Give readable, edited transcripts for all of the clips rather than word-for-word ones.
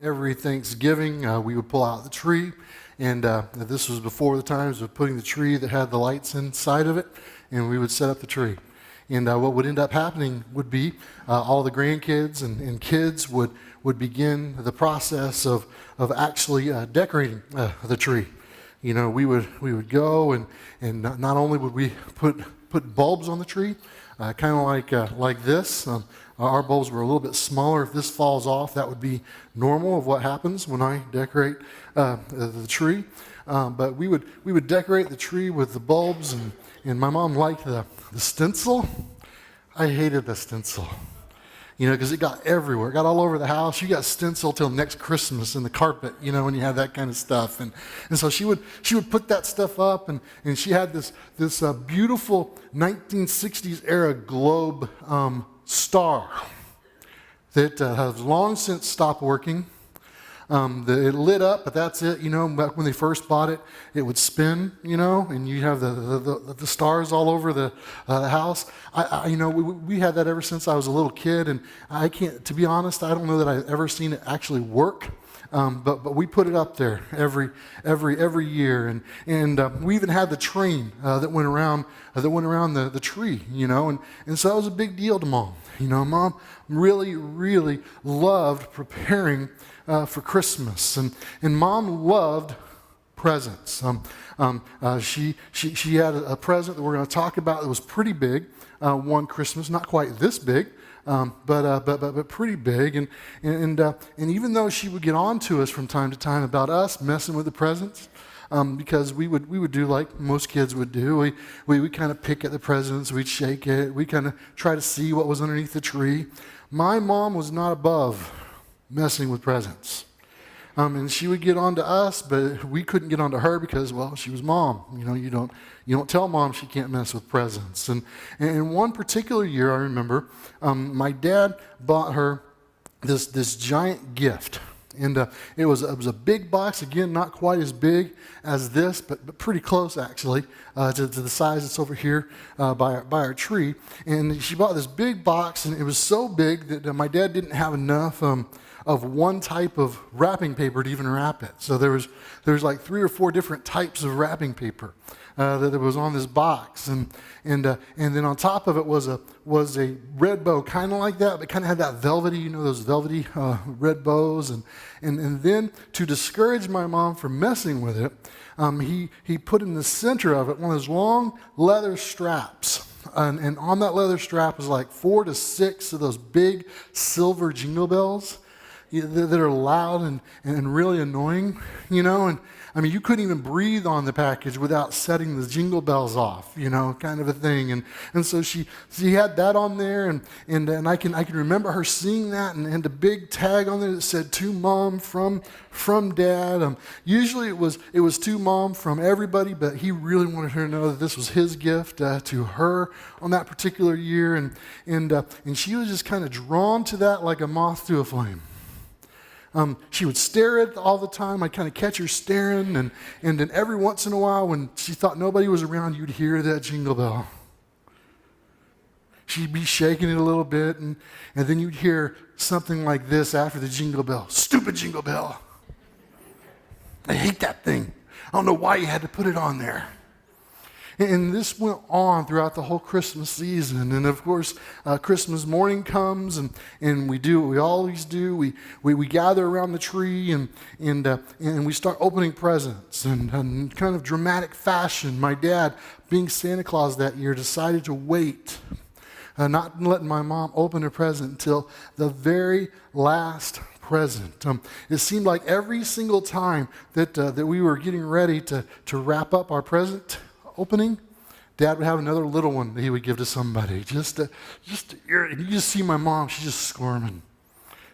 Every Thanksgiving, we would pull out the tree, and this was before the times of putting the tree that had the lights inside of it, and we would set up the tree. And what would end up happening would be all the grandkids and kids would begin the process of actually decorating the tree. You know, we would go and not only would we put bulbs on the tree, kind of like this. Our bulbs were a little bit smaller. If this falls off, that would be normal of what happens when I decorate the tree. But we would decorate the tree with the bulbs, and my mom liked the stencil. I hated the stencil, you know, because it got everywhere. It got all over the house. You got stencil till next Christmas in the carpet, you know, when you have that kind of stuff. And so she would put that stuff up, and she had this beautiful 1960s era globe star that has long since stopped working. It lit up, but that's it. You know, back when they first bought it, it would spin, you know, and you have the stars all over the house. You know, we had that ever since I was a little kid, and I can't, to be honest, I don't know that I've ever seen it actually work. But we put it up there every year, and we even had the train that went around the tree, you know, and so that was a big deal to Mom. You know, Mom really loved preparing for Christmas, and Mom loved presents. She had a present that we're going to talk about that was pretty big one Christmas, not quite this big. But pretty big, and even though she would get on to us from time to time about us messing with the presents, because we would do like most kids would do. We kind of pick at the presents, we'd shake it, we kind of try to see what was underneath the tree. My mom was not above messing with presents. And she would get on to us, but we couldn't get on to her because, well, she was Mom. You know, you don't tell Mom she can't mess with presents. And one particular year, I remember, my dad bought her this giant gift. And it was a big box, again, not quite as big as this, but pretty close, actually, to the size that's over here by our tree. And she bought this big box, and it was so big that my dad didn't have enough of one type of wrapping paper to even wrap it. So there was like 3 or 4 different types of wrapping paper that was on this box, and then on top of it was a red bow, kind of like that, but kind of had that velvety, you know, those velvety red bows, and then to discourage my mom from messing with it, he put in the center of it one of those long leather straps. And on that leather strap was like 4 to 6 of those big silver jingle bells that are loud and really annoying, you know, and I mean, you couldn't even breathe on the package without setting the jingle bells off, you know, kind of a thing. And so she had that on there, and I can remember her seeing that, and the big tag on there that said "To Mom from Dad." Usually it was to Mom from everybody, but he really wanted her to know that this was his gift to her on that particular year, and she was just kind of drawn to that like a moth to a flame. She would stare at it all the time. I'd kind of catch her staring, and then every once in a while, when she thought nobody was around, you'd hear that jingle bell. She'd be shaking it a little bit, and then you'd hear something like this after the jingle bell. "Stupid jingle bell. I hate that thing. I don't know why you had to put it on there." And this went on throughout the whole Christmas season. And of course, Christmas morning comes, and we do what we always do. We gather around the tree, and we start opening presents. And in kind of dramatic fashion, my dad, being Santa Claus that year, decided to wait, not letting my mom open a present until the very last present. It seemed like every single time that we were getting ready to wrap up our present opening, Dad would have another little one that he would give to somebody. Just you just see my mom, she's just squirming.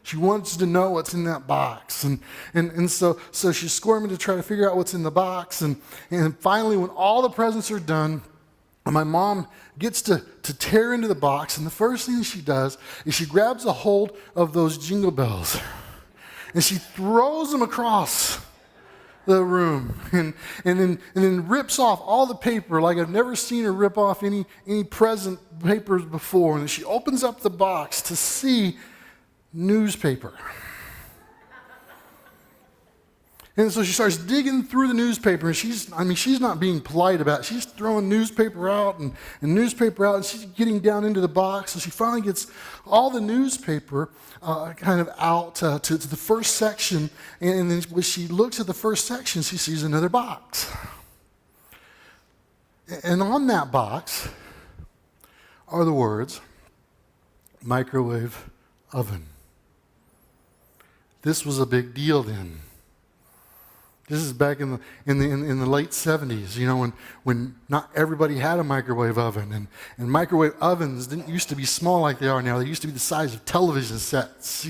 She wants to know what's in that box. And so she's squirming to try to figure out what's in the box. And finally, when all the presents are done, my mom gets to tear into the box, and the first thing she does is she grabs a hold of those jingle bells, and she throws them across the room, and then rips off all the paper like I've never seen her rip off any present papers before. And then she opens up the box to see newspaper. And so she starts digging through the newspaper, and she's not being polite about it. She's throwing newspaper out and newspaper out, and she's getting down into the box. So she finally gets all the newspaper kind of out to the first section, and then when she looks at the first section, she sees another box. And on that box are the words, microwave oven. This was a big deal then. This is back in the late 70s, when not everybody had a microwave oven. And microwave ovens didn't used to be small like they are now. They used to be the size of television sets,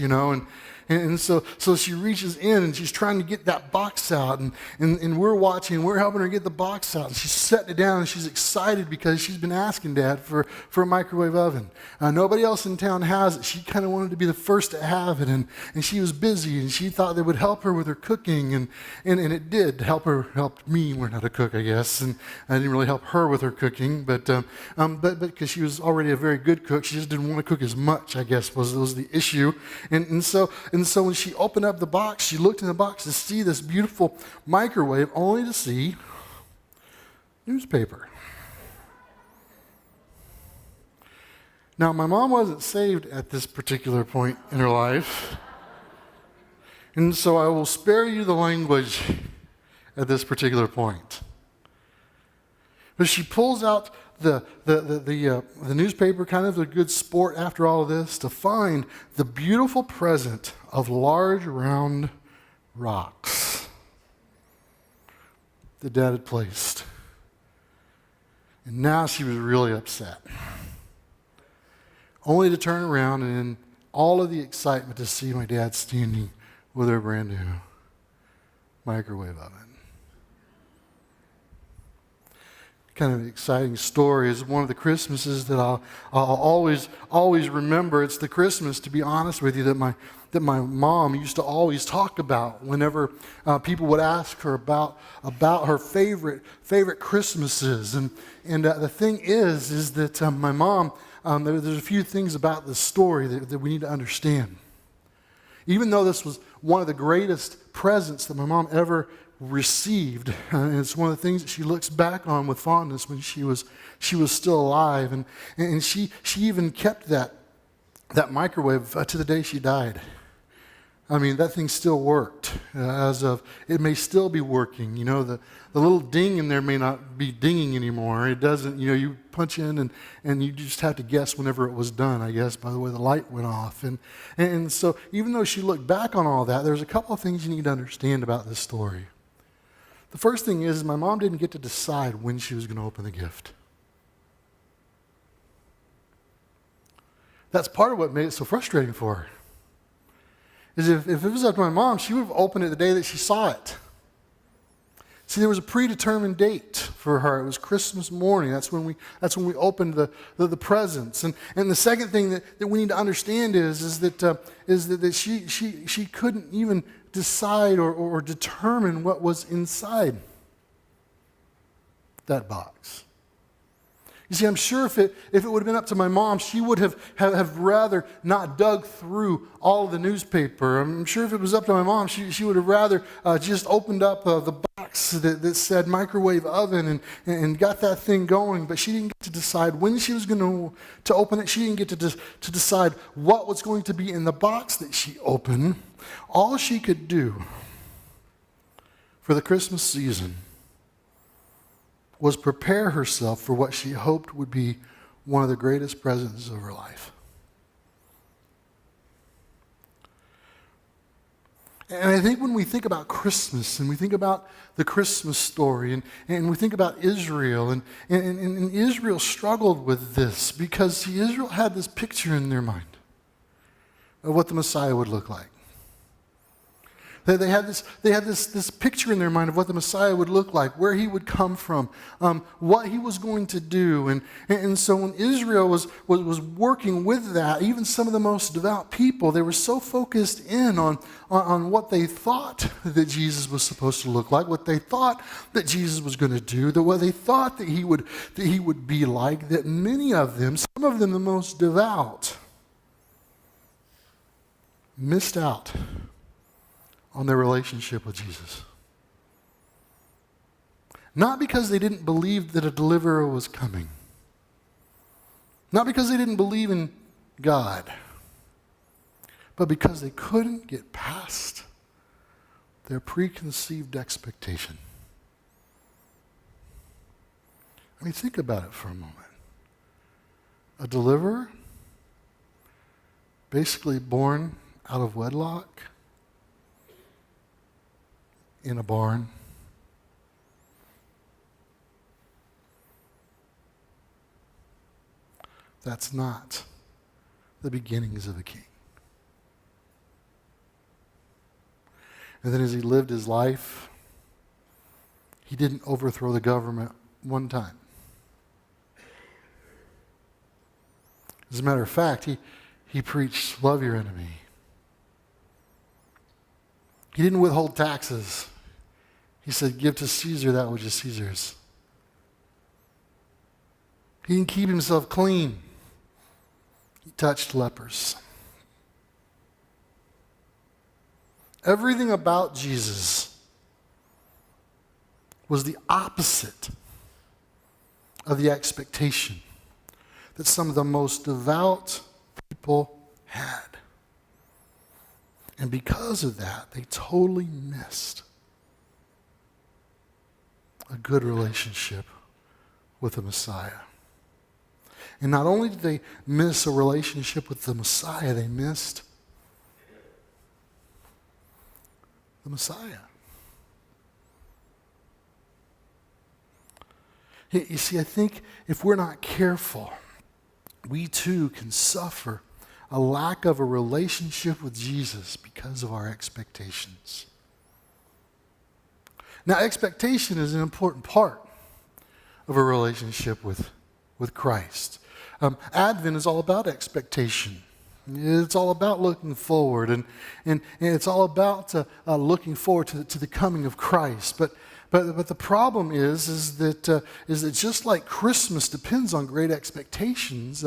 And so she reaches in and she's trying to get that box out, and we're watching, we're helping her get the box out, and she's setting it down, and she's excited because she's been asking Dad for a microwave oven. Nobody else in town has it. She kind of wanted to be the first to have it, and she was busy, and she thought that would help her with her cooking, and it did help me learn how to cook, I guess, and I didn't really help her with her cooking, but because she was already a very good cook, she just didn't want to cook as much, I guess, was the issue, and so when she opened up the box, she looked in the box to see this beautiful microwave, only to see newspaper. Now, my mom wasn't saved at this particular point in her life, and so I will spare you the language at this particular point. But she pulls out the newspaper, kind of a good sport after all of this, to find the beautiful present of large round rocks that Dad had placed. And now she was really upset. Only to turn around and in all of the excitement to see my dad standing with her brand new microwave oven. Kind of exciting story. Is one of the Christmases that I'll always remember. It's the Christmas, to be honest with you, that my mom used to always talk about whenever people would ask her about her favorite Christmases. And the thing is that my mom, there's a few things about this story that we need to understand. Even though this was one of the greatest presents that my mom ever received, and it's one of the things that she looks back on with fondness when she was still alive, and she even kept that microwave to the day she died. I mean, that thing still worked. It may still be working. The little ding in there may not be dinging anymore. It doesn't. You punch in and you just have to guess whenever it was done, I guess, by the way the light went off. And so even though she looked back on all that, there's a couple of things you need to understand about this story. The first thing is my mom didn't get to decide when she was going to open the gift. That's part of what made it so frustrating for her. Is if it was up to my mom, she would have opened it the day that she saw it. See, there was a predetermined date for her. It was Christmas morning. That's when we opened the presents. And the second thing that we need to understand is that she couldn't even decide or determine what was inside that box. You see, I'm sure if it would have been up to my mom, she would have rather not dug through all of the newspaper. I'm sure if it was up to my mom, she would have rather just opened up the box that said microwave oven and got that thing going. But she didn't get to decide when she was going to open it. She didn't get to decide what was going to be in the box that she opened. All she could do for the Christmas season was prepare herself for what she hoped would be one of the greatest presents of her life. And I think when we think about Christmas and we think about the Christmas story and we think about Israel, and Israel struggled with this because, see, Israel had this picture in their mind of what the Messiah would look like. They had this picture in their mind of what the Messiah would look like, where he would come from, what he was going to do. And so when Israel was working with that, even some of the most devout people, they were so focused in on what they thought that Jesus was supposed to look like, what they thought that Jesus was going to do, that what they thought that he would be like, that many of them, some of them the most devout, missed out on their relationship with Jesus. Not because they didn't believe that a deliverer was coming. Not because they didn't believe in God. But because they couldn't get past their preconceived expectation. I mean, think about it for a moment. A deliverer, basically born out of wedlock, in a barn. That's not the beginnings of a king. And then as he lived his life, he didn't overthrow the government one time. As a matter of fact, he preached, love your enemy. He didn't withhold taxes. He said, give to Caesar that which is Caesar's. He didn't keep himself clean. He touched lepers. Everything about Jesus was the opposite of the expectation that some of the most devout people had. And because of that, they totally missed a good relationship with the Messiah. And not only did they miss a relationship with the Messiah, they missed the Messiah. You see, I think if we're not careful, we too can suffer a lack of a relationship with Jesus because of our expectations. Now, expectation is an important part of a relationship with Christ. Advent is all about expectation. It's all about looking forward, and it's all about looking forward to the coming of Christ. But the problem is that just like Christmas depends on great expectations,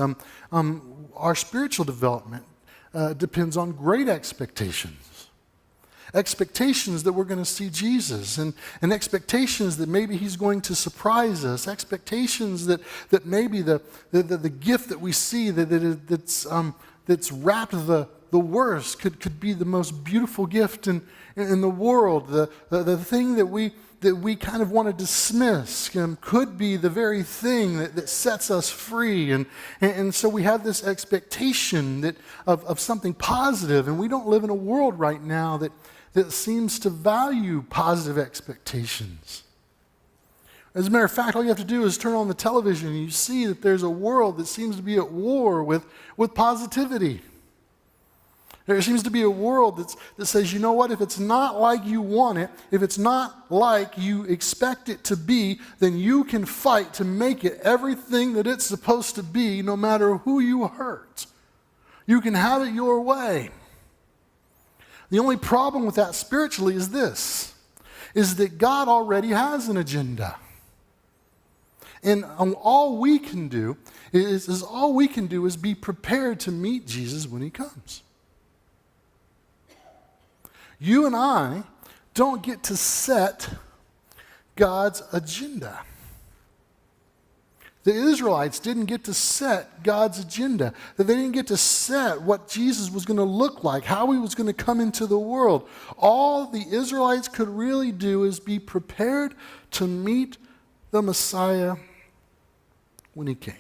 our spiritual development depends on great expectations. Expectations that we're going to see Jesus, and expectations that maybe he's going to surprise us, expectations that maybe the gift that we see that's wrapped the worst could be the most beautiful gift in the world. The thing that we kind of want to dismiss could be the very thing that sets us free. And so we have this expectation of something positive, and we don't live in a world right now that seems to value positive expectations. As a matter of fact, all you have to do is turn on the television and you see that there's a world that seems to be at war with positivity. There seems to be a world that says, you know what, if it's not like you want it, if it's not like you expect it to be, then you can fight to make it everything that it's supposed to be, no matter who you hurt. You can have it your way. The only problem with that spiritually is this, is that God already has an agenda. And all we can do is be prepared to meet Jesus when he comes. You and I don't get to set God's agenda. The Israelites didn't get to set God's agenda. That they didn't get to set what Jesus was going to look like, how he was going to come into the world. All the Israelites could really do is be prepared to meet the Messiah when he came.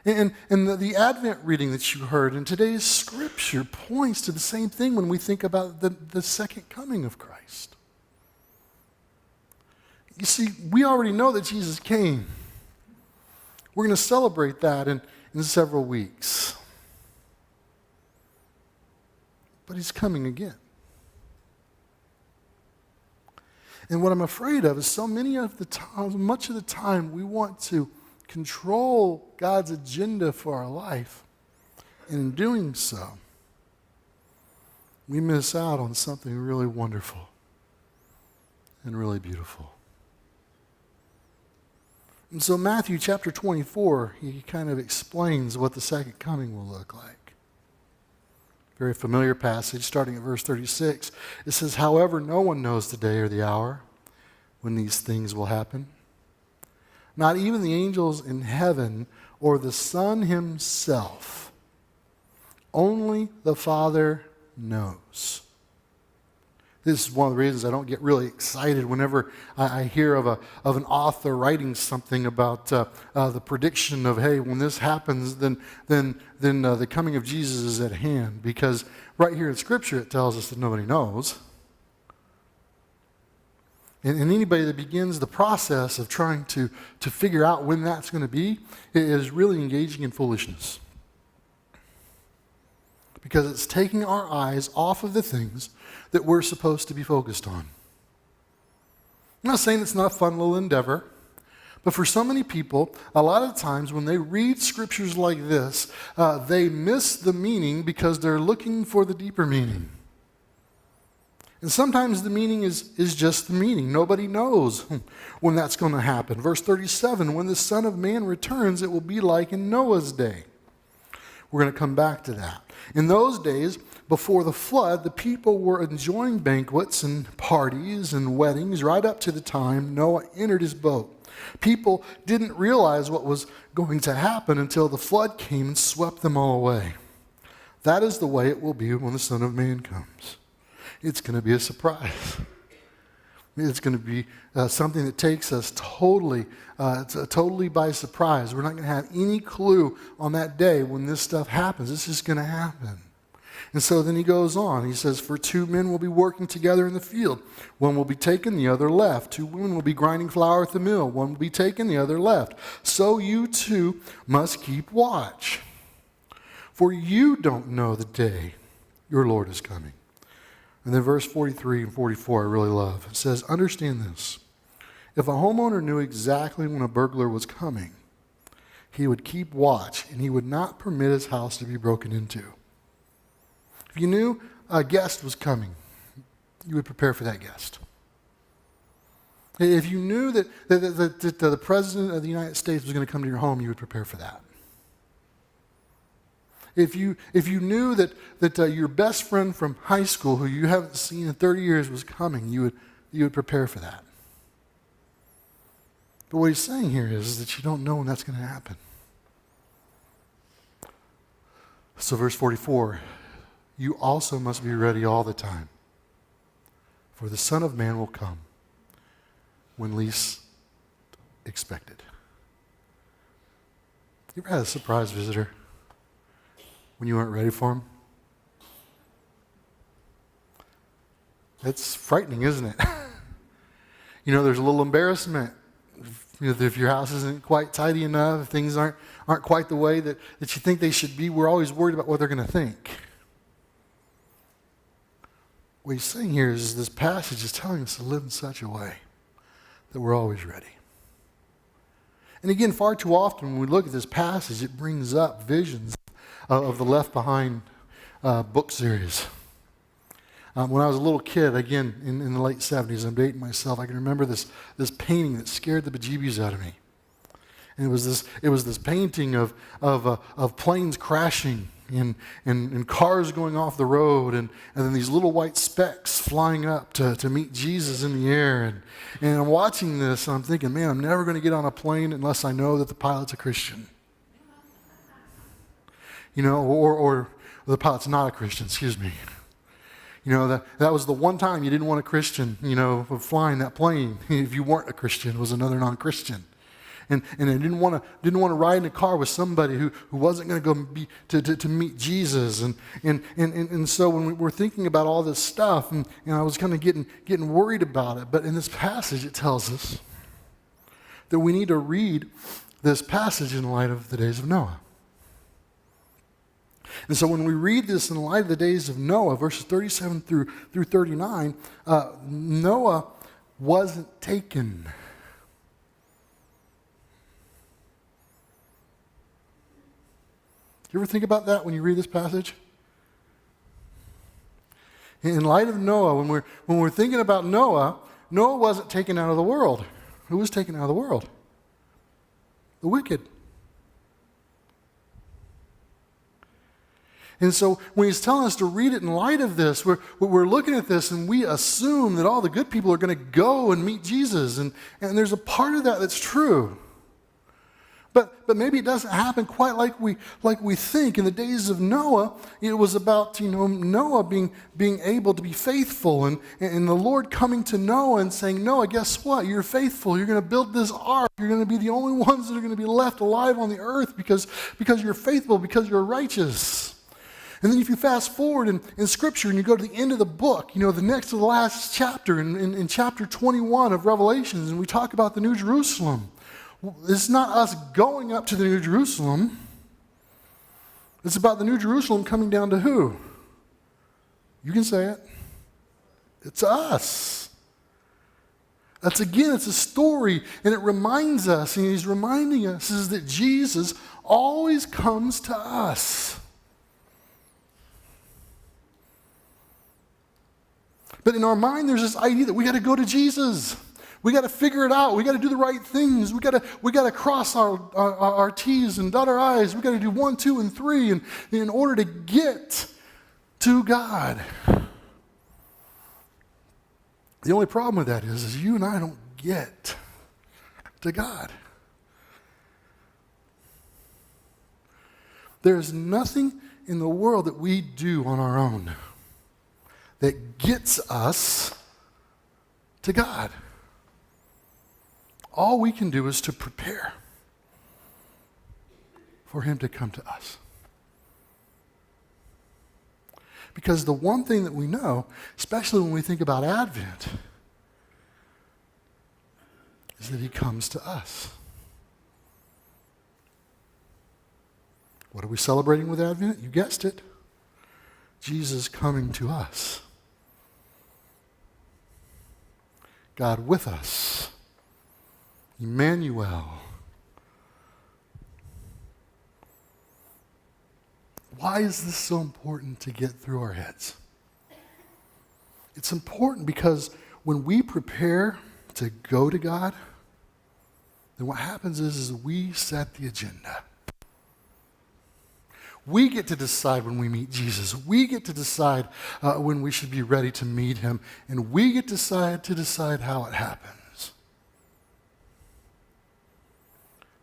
And the Advent reading that you heard in today's scripture points to the same thing when we think about the second coming of Christ. You see, we already know that Jesus came. We're going to celebrate that in several weeks. But he's coming again. And what I'm afraid of is much of the time we want to control God's agenda for our life. And in doing so, we miss out on something really wonderful and really beautiful. And so Matthew chapter 24, he kind of explains what the second coming will look like. very familiar passage, starting at verse 36. It says, "However, no one knows the day or the hour when these things will happen. Not even the angels in heaven or the Son himself. Only the Father knows." This is one of the reasons I don't get really excited whenever I hear of an author writing something about the prediction of, hey, when this happens, then the coming of Jesus is at hand. Because right here in Scripture it tells us that nobody knows. And anybody that begins the process of trying to figure out when that's going to be is really engaging in foolishness. Because it's taking our eyes off of the things that we're supposed to be focused on. I'm not saying it's not a fun little endeavor, but for so many people, a lot of times when they read scriptures like this, they miss the meaning because they're looking for the deeper meaning. And sometimes the meaning is just the meaning. Nobody knows when that's going to happen. Verse 37, "When the Son of Man returns, it will be like in Noah's day." We're going to come back to that. In those days, before the flood, the people were enjoying banquets and parties and weddings right up to the time Noah entered his boat. People didn't realize what was going to happen until the flood came and swept them all away. That is the way it will be when the Son of Man comes. It's going to be a surprise. It's going to be something that takes us totally by surprise. We're not going to have any clue on that day when this stuff happens. It's just going to happen. And so then he goes on. He says, "For 2 men will be working together in the field. One will be taken, the other left. 2 women will be grinding flour at the mill. One will be taken, the other left. So you too must keep watch. For you don't know the day your Lord is coming." And then verse 43 and 44 I really love. It says, "Understand this. If a homeowner knew exactly when a burglar was coming, he would keep watch and he would not permit his house to be broken into. If you knew a guest was coming, you would prepare for that guest. If you knew that the President of the United States was going to come to your home, you would prepare for that. If you knew that your best friend from high school, who you haven't seen in 30 years, was coming, you would prepare for that. But what he's saying here is that you don't know when that's going to happen. So verse 44, "You also must be ready all the time, for the Son of Man will come when least expected." You ever had a surprise visitor when you weren't ready for him? It's frightening, isn't it? There's a little embarrassment. If your house isn't quite tidy enough, if things aren't quite the way that you think they should be, we're always worried about what they're going to think. What he's saying here is this passage is telling us to live in such a way that we're always ready. And again, far too often when we look at this passage, it brings up visions of the Left Behind book series. When I was a little kid, again, in the late 70s, I'm dating myself, I can remember this painting that scared the bejeebies out of me. And it was this painting of planes crashing and cars going off the road and then these little white specks flying up to meet Jesus in the air. And I'm watching this and I'm thinking, man, I'm never going to get on a plane unless I know that the pilot's a Christian. Or the pilot's not a Christian, excuse me. That was the one time you didn't want a Christian, flying that plane. If you weren't a Christian, it was another non-Christian. And I didn't want to ride in a car with somebody who wasn't going to go to meet Jesus. And so when we're thinking about all this stuff, and I was kind of getting worried about it. But in this passage, it tells us that we need to read this passage in light of the days of Noah. And so when we read this in light of the days of Noah, verses 37 through 39, Noah wasn't taken. You ever think about that when you read this passage? In light of Noah, when we're thinking about Noah wasn't taken out of the world. Who was taken out of the world? The wicked. And so when he's telling us to read it in light of this, we're looking at this and we assume that all the good people are going to go and meet Jesus. And there's a part of that that's true. But maybe it doesn't happen quite like we think. In the days of Noah, it was about Noah being able to be faithful, and the Lord coming to Noah and saying, Noah, guess what? You're faithful. You're going to build this ark. You're going to be the only ones that are going to be left alive on the earth because you're faithful, because you're righteous. And then if you fast forward in Scripture and you go to the end of the book, the next to the last chapter, in chapter 21 of Revelations, and we talk about the New Jerusalem. It's not us going up to the New Jerusalem. It's about the New Jerusalem coming down to who? You can say it. It's us. It's a story, and it reminds us, and he's reminding us, is that Jesus always comes to us. But in our mind, there's this idea that we got to go to Jesus. We got to figure it out. We got to do the right things. We got to cross our T's and dot our I's. We got to do 1, 2, and 3 in order to get to God. The only problem with that is you and I don't get to God. There is nothing in the world that we do on our own that gets us to God. All we can do is to prepare for him to come to us. Because the one thing that we know, especially when we think about Advent, is that he comes to us. What are we celebrating with Advent? You guessed it. Jesus coming to us. God with us. Emmanuel. Why is this so important to get through our heads? It's important because when we prepare to go to God, then what happens is we set the agenda. We get to decide when we meet Jesus. We get to decide when we should be ready to meet him. And we get to decide how it happens.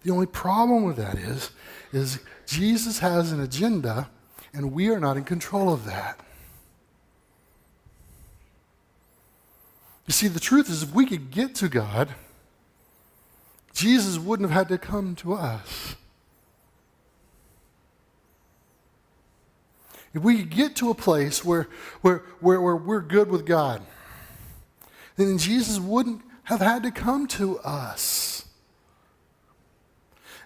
The only problem with that is Jesus has an agenda, and we are not in control of that. You see, the truth is, if we could get to God, Jesus wouldn't have had to come to us. If we could get to a place where we're good with God, then Jesus wouldn't have had to come to us.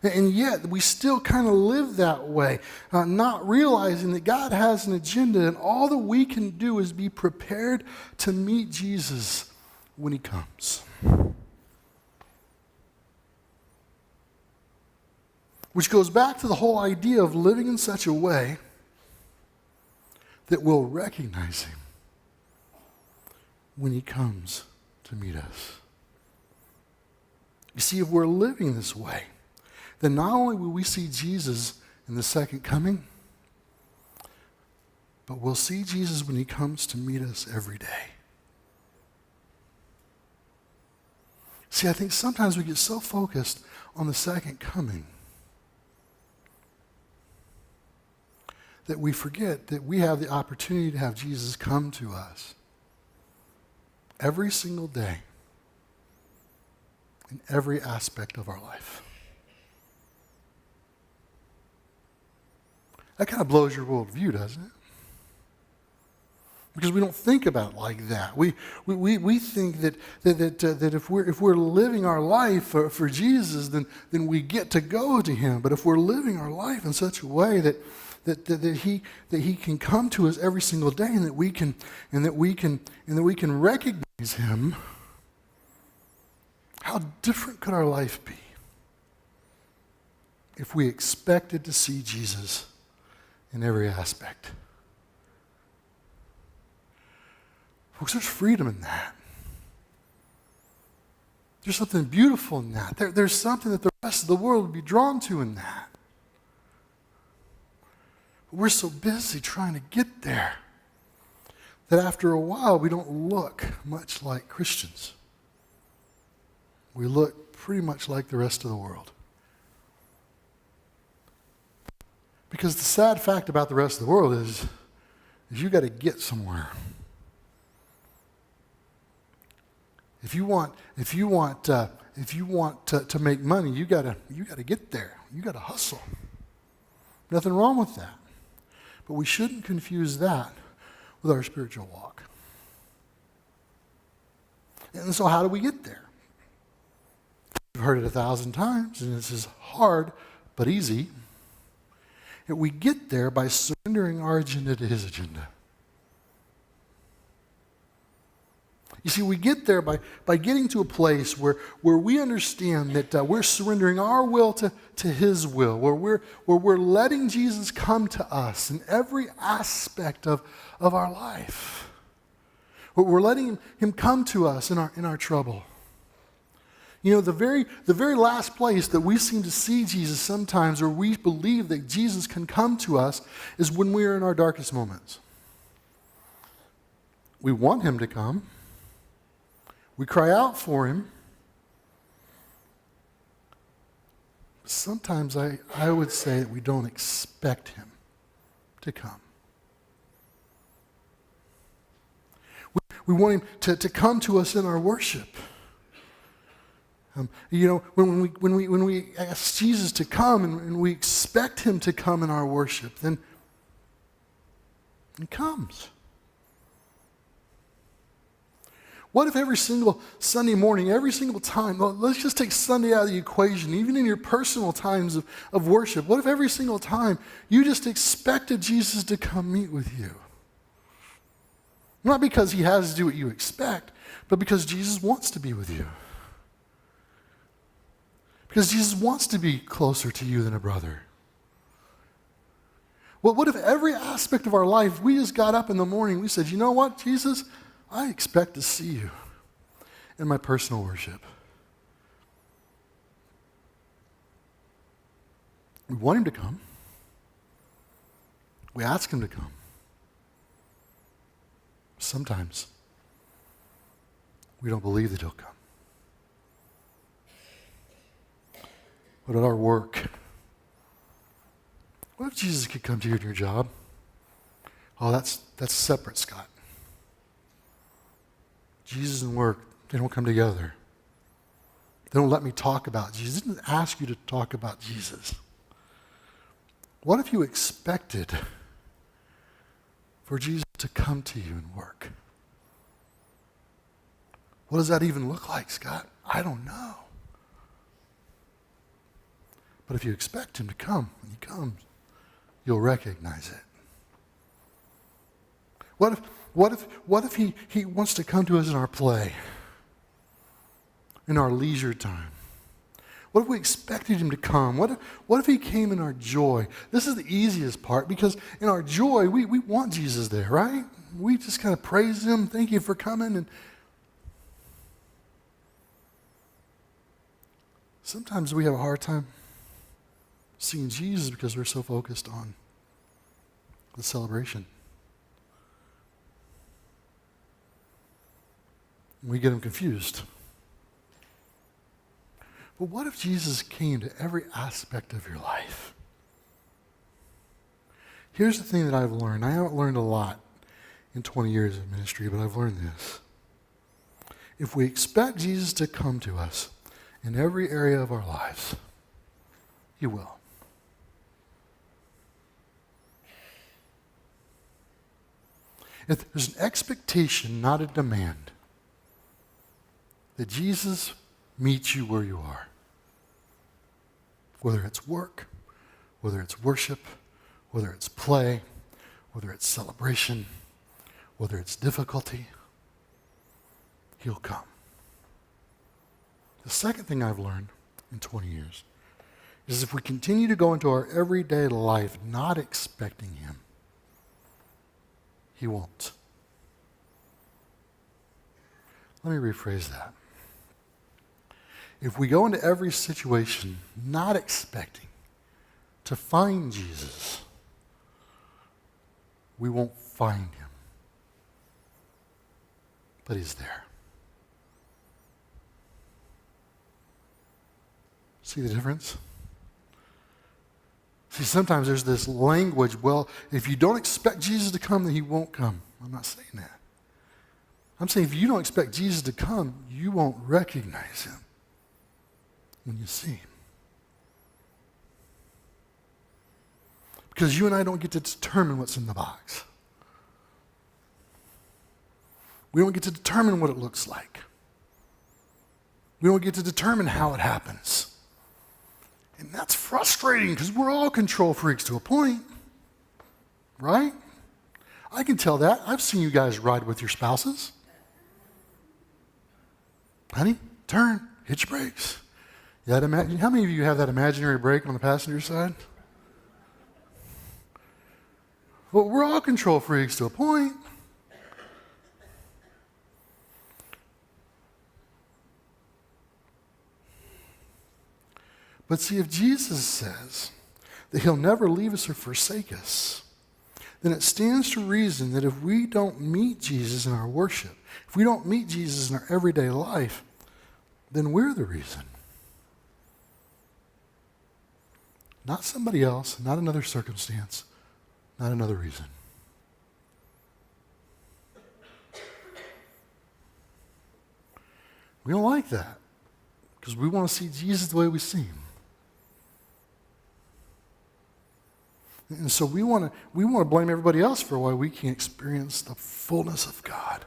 And yet, we still kind of live that way, not realizing that God has an agenda, and all that we can do is be prepared to meet Jesus when he comes. Which goes back to the whole idea of living in such a way that we'll recognize him when he comes to meet us. You see, if we're living this way, then not only will we see Jesus in the second coming, but we'll see Jesus when he comes to meet us every day. See, I think sometimes we get so focused on the second coming that we forget that we have the opportunity to have Jesus come to us every single day in every aspect of our life. That kind of blows your worldview, doesn't it? Because we don't think about it like that. We think that if we're living our life for Jesus, then we get to go to him. But if we're living our life in such a way that he can come to us every single day, and that we can recognize him, how different could our life be if we expected to see Jesus in every aspect? Folks, there's freedom in that. There's something beautiful in that. There's something that the rest of the world would be drawn to in that. We're so busy trying to get there that after a while we don't look much like Christians. We look pretty much like the rest of the world. Because the sad fact about the rest of the world is you got to get somewhere. If you want to make money, you got to get there. You got to hustle. Nothing wrong with that. But we shouldn't confuse that with our spiritual walk. And so how do we get there? You've heard it 1,000 times, and this is hard but easy. And we get there by surrendering our agenda to his agenda. You see, we get there by getting to a place where we understand that we're surrendering our will to his will, where we're letting Jesus come to us in every aspect of our life. We're letting him come to us in our trouble. You know, the very last place that we seem to see Jesus sometimes, or we believe that Jesus can come to us, is when we are in our darkest moments. We want him to come. We cry out for him. Sometimes I would say that we don't expect him to come. We want him to come to us in our worship. When we ask Jesus to come and we expect him to come in our worship, then he comes. What if every single Sunday morning, every single time, let's just take Sunday out of the equation, even in your personal times of worship, what if every single time you just expected Jesus to come meet with you? Not because he has to do what you expect, but because Jesus wants to be with you. Because Jesus wants to be closer to you than a brother. Well, what if every aspect of our life, we just got up in the morning, we said, you know what, Jesus, I expect to see you in my personal worship. We want him to come. We ask him to come. Sometimes we don't believe that he'll come. What about our work? What if Jesus could come to you in your job? Oh, that's separate, Scott. Jesus and work, they don't come together. They don't let me talk about Jesus. They didn't ask you to talk about Jesus. What if you expected for Jesus to come to you and work? What does that even look like, Scott? I don't know. But if you expect him to come, when he comes, you'll recognize it. What if he wants to come to us in our play, in our leisure time? What if we expected him to come? What if he came in our joy? This is the easiest part, because in our joy, we want Jesus there, right? We just kind of praise him, thank you for coming. And sometimes we have a hard time seeing Jesus because we're so focused on the celebration. We get him confused. But what if Jesus came to every aspect of your life? Here's the thing that I've learned. I haven't learned a lot in 20 years of ministry, but I've learned this. If we expect Jesus to come to us in every area of our lives, he will. If there's an expectation, not a demand, that Jesus meets you where you are, whether it's work, whether it's worship, whether it's play, whether it's celebration, whether it's difficulty, he'll come. The second thing I've learned in 20 years is if we continue to go into our everyday life not expecting him, he won't. Let me rephrase that. If we go into every situation not expecting to find Jesus, we won't find him. But he's there. See the difference? See, sometimes there's this language, well, if you don't expect Jesus to come, then he won't come. I'm not saying that. I'm saying if you don't expect Jesus to come, you won't recognize him when you see him. Because you and I don't get to determine what's in the box. We don't get to determine what it looks like. We don't get to determine how it happens. And that's frustrating because we're all control freaks to a point, right? I can tell that. I've seen you guys ride with your spouses. Honey, turn, hit your brakes. How many of you have that imaginary brake on the passenger side? Well, we're all control freaks to a point. But see, if Jesus says that he'll never leave us or forsake us, then it stands to reason that if we don't meet Jesus in our worship, if we don't meet Jesus in our everyday life, then we're the reason. Not somebody else, not another circumstance, not another reason. We don't like that because we want to see Jesus the way we see him. And so we want to blame everybody else for why we can't experience the fullness of God.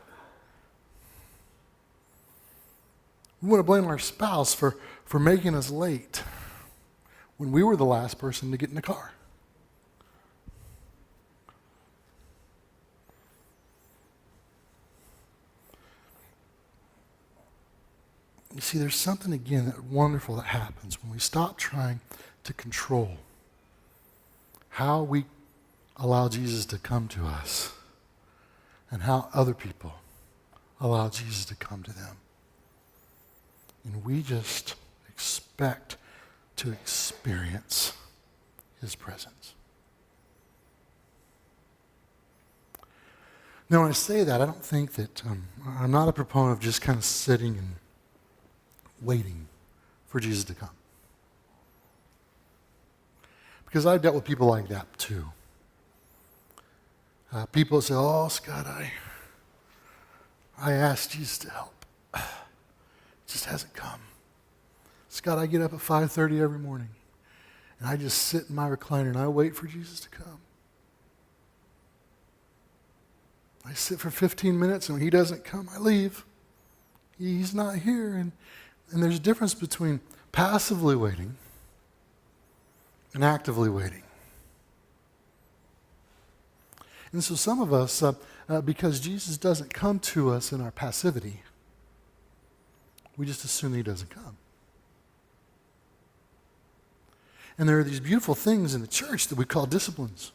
We want to blame our spouse for making us late when we were the last person to get in the car. You see, there's something, again, that wonderful that happens when we stop trying to control how we allow Jesus to come to us and how other people allow Jesus to come to them. And we just expect to experience his presence. Now, when I say that, I don't think that I'm not a proponent of just kind of sitting and waiting for Jesus to come. Because I've dealt with people like that too. People say, oh, Scott, I asked Jesus to help. It just hasn't come. Scott, I get up at 5:30 every morning, and I just sit in my recliner and I wait for Jesus to come. I sit for 15 minutes, and when he doesn't come, I leave. He's not here. And there's a difference between passively waiting and actively waiting. And so some of us, because Jesus doesn't come to us in our passivity, we just assume he doesn't come. And there are these beautiful things in the church that we call disciplines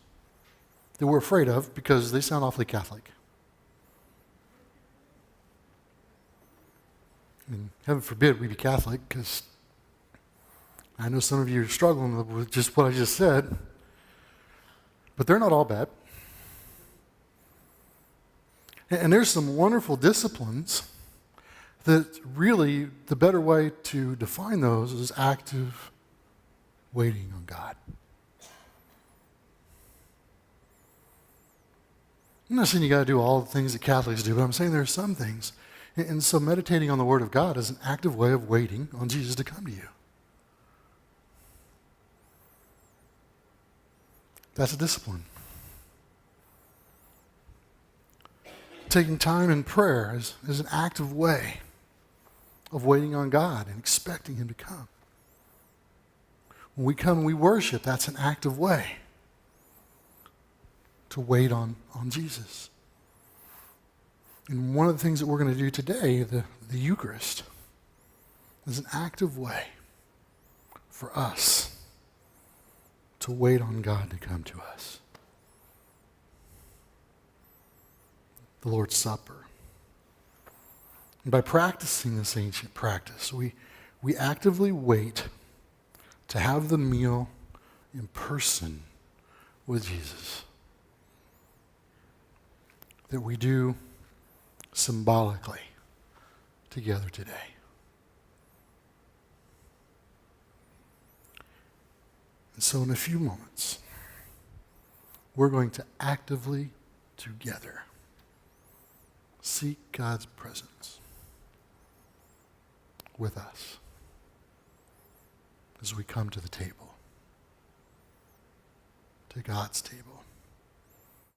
that we're afraid of because they sound awfully Catholic. And heaven forbid we be Catholic, because I know some of you are struggling with just what I just said, but they're not all bad. And there's some wonderful disciplines that really, the better way to define those is active waiting on God. I'm not saying you got to do all the things that Catholics do, but I'm saying there are some things. And so meditating on the Word of God is an active way of waiting on Jesus to come to you. That's a discipline. Taking time in prayer is an active way of waiting on God and expecting him to come. When we come and we worship, that's an active way to wait on Jesus. And one of the things that we're going to do today, the Eucharist, is an active way for us to wait on God to come to us. The Lord's Supper. And by practicing this ancient practice, we actively wait to have the meal in person with Jesus. that we do symbolically together today. And so in a few moments, we're going to actively together seek God's presence with us as we come to the table, to God's table.